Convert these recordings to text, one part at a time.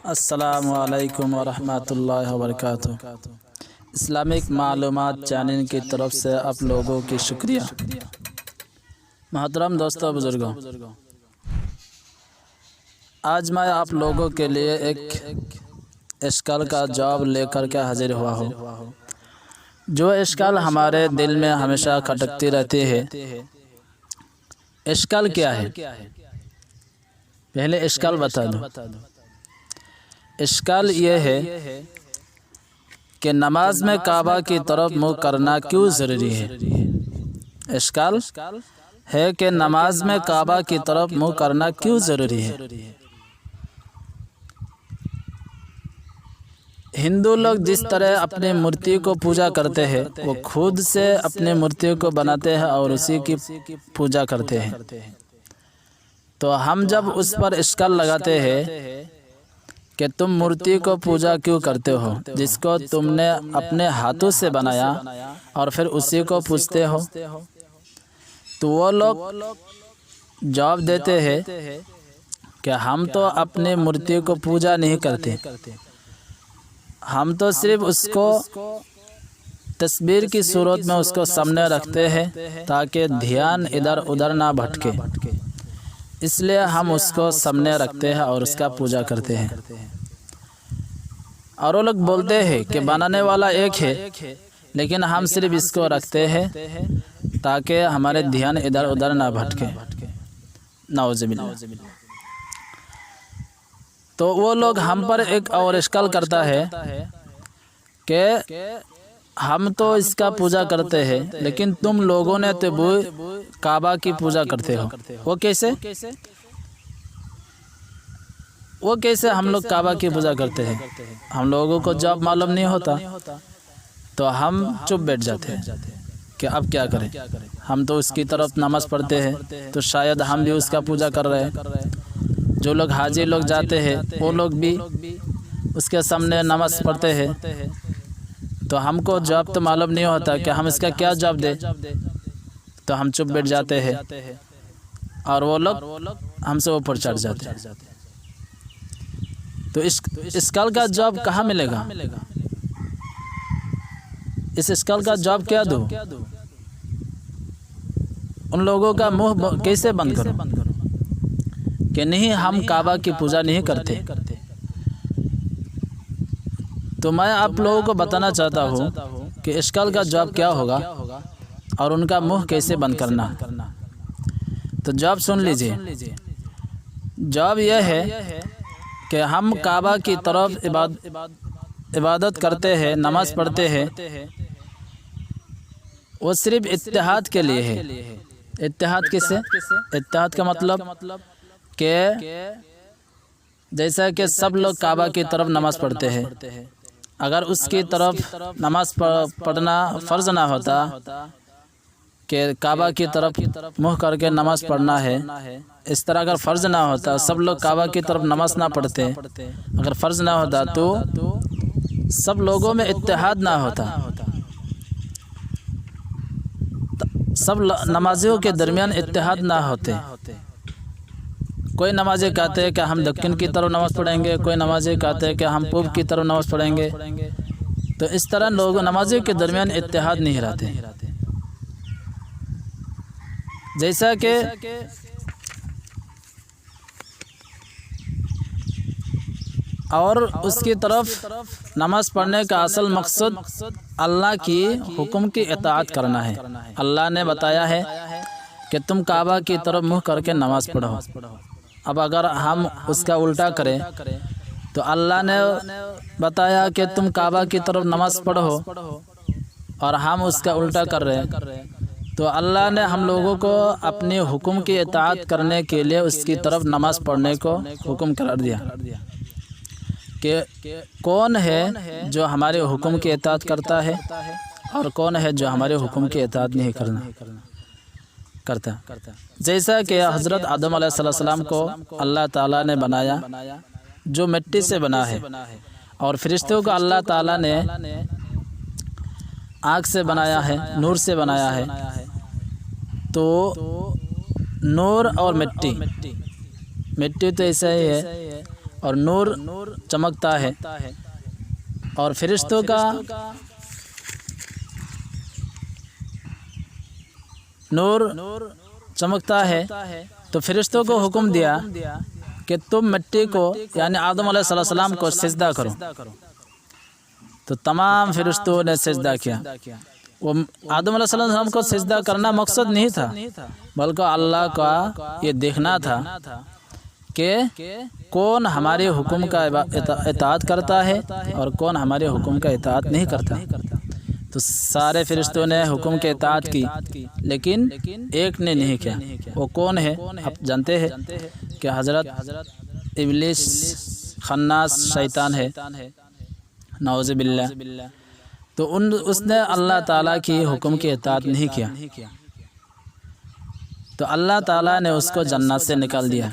अस्सलामुअलैकुम वरहमतुल्लाहि वबरकातुहू। इस्लामिक मालूमात चैनल की तरफ से आप लोगों की शुक्रिया। मोहतरम दोस्तों बुज़ुर्गों, आज मैं आप लोगों के लिए एक इश्काल का जवाब लेकर के हाजिर हुआ हूँ। जो इश्काल हमारे दिल में हमेशा खटकती रहती है। इश्काल क्या है? पहले इश्काल बता दूँ। इश्काल ये है कि नमाज में काबा की तरफ मुँह करना क्यों ज़रूरी है। इश्काल है कि नमाज में काबा की तरफ मुँह करना क्यों ज़रूरी है। हिंदू लोग जिस तरह अपनी मूर्ति को पूजा करते हैं, वो खुद से अपनी मूर्ति को बनाते हैं और उसी की पूजा करते हैं। तो हम जब उस पर इश्काल लगाते हैं कि तुम मूर्ति को पूजा क्यों करते हो, जिसको तुमने अपने हाथों से बनाया, और फिर उसी को पूजते हो, तो वो लोग जवाब देते हैं कि हम तो अपनी मूर्ति को पूजा नहीं करते, हम तो सिर्फ उसको तस्वीर की सूरत में उसको सामने रखते हैं ताकि ध्यान इधर उधर ना भटके, इसलिए हम उसको सामने रखते हैं और उसका पूजा करते हैं। और वो लोग बोलते हैं कि बनाने वाला एक है, लेकिन हम सिर्फ इसको रखते हैं ताकि हमारे ध्यान इधर उधर ना भटके। नाउज़ुबिल्लाह। तो वो लोग हम पर एक और इश्काल करता है कि हम तो इसका पूजा करते हैं, लेकिन तुम लोगों ने तो वो काबा की पूजा करते हो। वो कैसे हम लोग काबा की पूजा करते हैं? हम लोगों को जब मालूम नहीं होता तो हम चुप बैठ जाते हैं कि अब क्या करें। हम तो उसकी तरफ नमाज़ पढ़ते हैं, तो शायद हम भी उसका पूजा कर रहे हैं। जो लोग हाजी लोग जाते हैं, वो लोग भी उसके सामने नमाज़ पढ़ते हैं, तो हमको जवाब तो मालूम नहीं होता कि हम इसका क्या जवाब दें, तो हम चुप बैठ जाते हैं और वो लोग हमसे ऊपर चढ़ जाते हैं। तो इश्काल का जवाब कहाँ मिलेगा? इस इश्काल का जवाब क्या दूँ? उन लोगों का मुंह कैसे बंद करूं कि नहीं, हम काबा की पूजा नहीं करते। तो मैं आप लोगों को बताना चाहता हूँ कि इश्काल का जवाब क्या होगा और उनका मुंह कैसे बंद करना। तो जवाब सुन लीजिए। जवाब यह है कि हम काबा की तरफ इबादत करते हैं, नमाज़ पढ़ते हैं, वो सिर्फ इत्तेहाद के लिए है। इत्तेहाद किससे? इत्तेहाद का मतलब कि जैसा कि सब लोग काबा की तरफ नमाज़ पढ़ते हैं, अगर उसकी तरफ नमाज़ पढ़ना फ़र्ज़ ना होता कि काबा की तरफ मुँह करके नमाज़ पढ़ना है, इस तरह अगर फ़र्ज़ ना होता, सब लोग काबा की तरफ नमाज़ ना पढ़ते, अगर फ़र्ज़ ना होता तो सब लोगों में इत्तेहाद ना होता, सब नमाजियों के दरमियान इत्तेहाद ना होते। कोई नमाज़ी कहते हैं कि हम दक्षिण की तरफ नमाज़ पढ़ेंगे, कोई नमाज़ी कहते हैं कि हम पूर्व की तरफ नमाज़ पढ़ेंगे। तो इस तरह लोग नमाजियों के दरमियान इत्तेहाद नहीं रहते। जैसा कि और उसकी तरफ नमाज़ पढ़ने का असल मकसद अल्लाह की हुक्म की इताअत करना है। अल्लाह ने बताया है कि तुम काबा की तरफ मुँह करके नमाज़ पढ़ो। अब अगर हम उसका उल्टा करें तो अल्लाह ने बताया कि तुम काबा की तरफ नमाज़ पढ़ो और हम उसका उल्टा कर रहे हैं, तो अल्लाह ने हम लोगों को अपने हुक्म की इताअत करने के लिए उसकी तरफ नमाज़ पढ़ने को हुक्म कर दिया कि कौन है जो हमारे हुक्म की इताअत करता है और कौन है जो हमारे हुक्म की इताअत नहीं करता। जैसा कि हज़रत आदम अलैहिस्सलाम को अल्लाह ताला ने बनाया, जो मिट्टी से बना है, और फरिश्तों को अल्लाह ताला ने आग से बनाया है, नूर से बनाया है। तो नूर और मिट्टी तो ऐसा ही है और नूर चमकता है, और फरिश्तों का नूर चमकता है, तो फरिश्तों को हुक्म दिया कि तुम मिट्टी को यानी आदम अलैहिस्सलाम को सिजदा करो। तो तमाम फरिश्तों ने सिजदा किया। वो आदम अलैहिस्सलाम को सिजदा करना मकसद नहीं था, बल्कि अल्लाह का ये देखना था कि कौन हमारे हुक्म का इताअत करता है और कौन हमारे हुक्म का इताअत नहीं करता। तो सारे फरिश्तों ने हुक्म के इताअत की, लेकिन एक ने नहीं किया। वो कौन है? आप जानते हैं कि हज़रत इब्लीस खन्नास शैतान है, नऊज़ु बिल्लाह। तो उसने अल्लाह ताला की हुक्म की इताअत नहीं किया, तो अल्लाह ताला ने उसको जन्नत से निकाल दिया।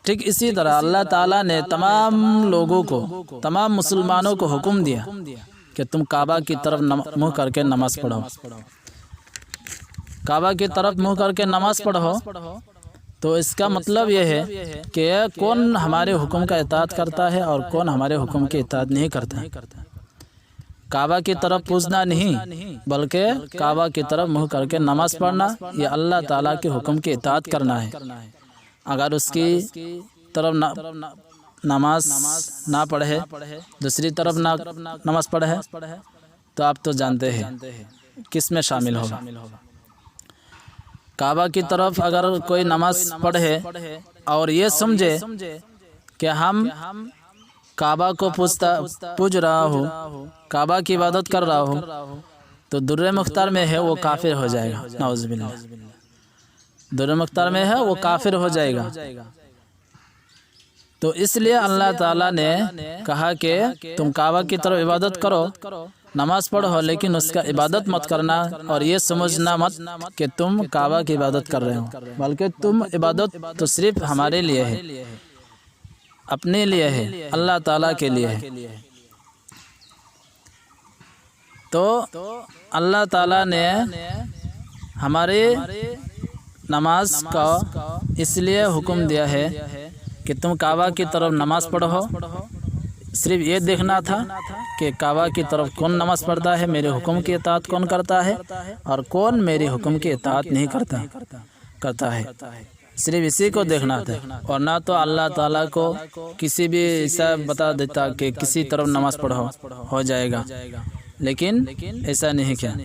ठीक इसी तरह अल्लाह ताला ने तमाम लोगों को, तमाम मुसलमानों को हुक्म दिया कि तुम काबा की तरफ मुँह करके नमाज़ पढ़ो। काबा की तरफ मुँह करके नमाज़ पढ़ो, तो इसका मतलब यह है कि कौन हमारे हुक्म का इताअत करता है और कौन हमारे हुक्म की इताअत नहीं करता। काबा की तरफ पूछना नहीं, बल्कि काबा की तरफ मुँह करके नमाज़ पढ़ना, ये अल्लाह ताला के हुक्म की इताअत करना है। अगर उसकी तरफ नमाज ना पढ़े, दूसरी तरफ नमाज पढ़े, तो आप तो जानते हैं किस में शामिल होगा। काबा की तरफ अगर कोई नमाज पढ़े और ये समझे कि हम काबा को पूज रहा हो, काबा की इबादत कर रहा हो, तो दुर्रे मुख्तार में है वो काफिर हो जाएगा। नऊज़ु बिल्लाह, दुर्रे मुख्तार में है वो काफिर हो जाएगा। तो इसलिए अल्लाह ताला ने कहा कि तुम काबा की तरफ इबादत करो, नमाज पढ़ो, लेकिन उसका इबादत मत करना और ये समझना मत कि तुम काबा की इबादत कर रहे हो, बल्कि तुम इबादत तो सिर्फ हमारे लिए है, अपने लिए है, अल्लाह ताला के लिए है। तो अल्लाह ताला ने हमारे नमाज का इसलिए हुक्म दिया है कि तुम काबा की तरफ नमाज पढ़ो। सिर्फ ये देखना था कि काबा की तरफ कौन नमाज पढ़ता है, मेरे हुक्म की इताअत कौन करता है और कौन मेरे हुक्म की इताअत नहीं करता है। सिर्फ इसी को देखना था, और ना तो अल्लाह ताला को किसी भी ऐसा बता देता कि किसी तरफ नमाज पढ़ो हो जाएगा, लेकिन ऐसा नहीं किया,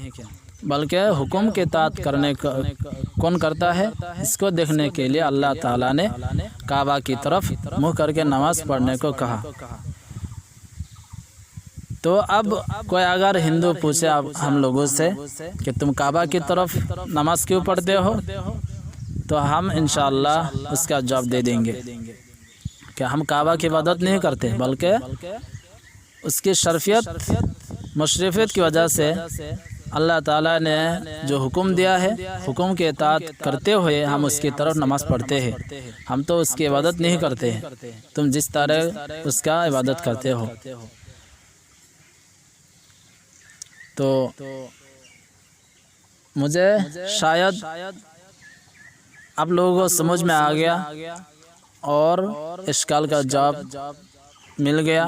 बल्कि हुक्म के इताअत करने का कौन करता है, इसको देखने के लिए अल्लाह ताला ने काबा की तरफ मुँह करके नमाज पढ़ने को कहा। तो अब कोई अगर हिंदू पूछे हम लोगों से कि तुम काबा की तरफ नमाज क्यों पढ़ते हो, तो हम इंशाअल्लाह उसका जवाब दे देंगे कि हम काबा की इबादत नहीं करते, बल्कि उसकी शर्फियत मुशर्रफियत की वजह से अल्लाह ताला ने जो हुक्म दिया है, हुक्म के इताअत करते हुए हम उसकी तरफ नमाज पढ़ते हैं। हम तो उसकी इबादत नहीं करते हैं, तुम जिस तरह उसका इबादत करते हो। तो मुझे शायद आप लोगों को समझ में आ गया और इश्काल का जवाब मिल गया।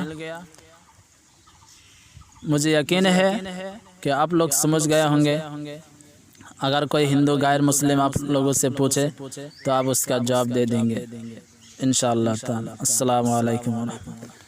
मुझे यकीन है कि आप लोग समझ गए होंगे। अगर कोई हिंदू गैर मुस्लिम आप लोगों से पूछे तो आप उसका जवाब दे देंगे इंशाअल्लाह ताला। अस्सलामु अलैकुम व रहमतुल्लाह।